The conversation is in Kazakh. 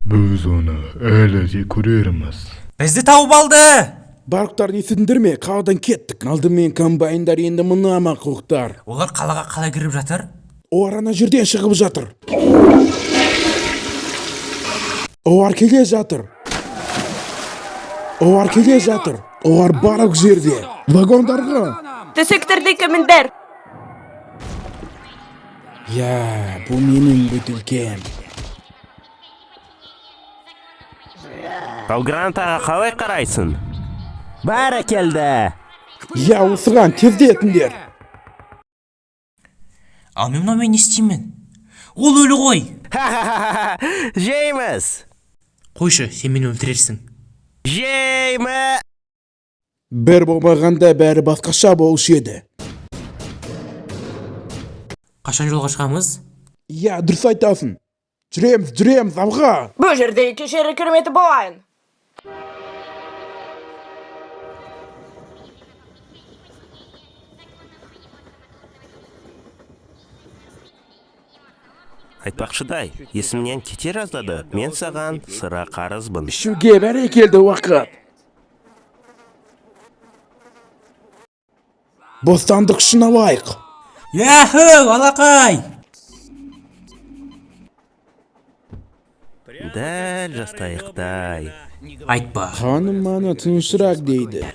Біз оны әлі де көрерміз. Бізді тауып алды. Барықтарды есіңдер ме? Қаладан кеттік. Алдымен комбайндар, енді мына мақұлықтар. Олар қалаға қалай кіріп жатыр? Олар ана жерден шығып жатыр. Олар келе жатыр. Олар келе жатыр. Олар барлық жерде. Вагондарға. Төсектерде кіміндер? Я, бұл менің бөтелкем. Ал Грантаға қалай қарайсың? Бәрекелді. Я, осыған тездетіңдер. Ал мен мынамен не істеймін? Ол өлі ғой. Жейміз. Қойшы, сен мені өлтірерсің. Жеймі. Бір болмағанда бәрі басқаша болушы еді. Қашан жолға шығамыз? Я, дұрыс айтасың. Жүреміз, алға. Бұл жерде кешері кірметі болайын. Айтпақшыдай, есімнен кете жаздады. Мен саған сыра қарызбын. Шуге бәрекелді уақыт. Бостандық үшін алайық. Яху, алақай! Дәл жастайықтай. Айтпа. Ханым мана тыншырақ дейді.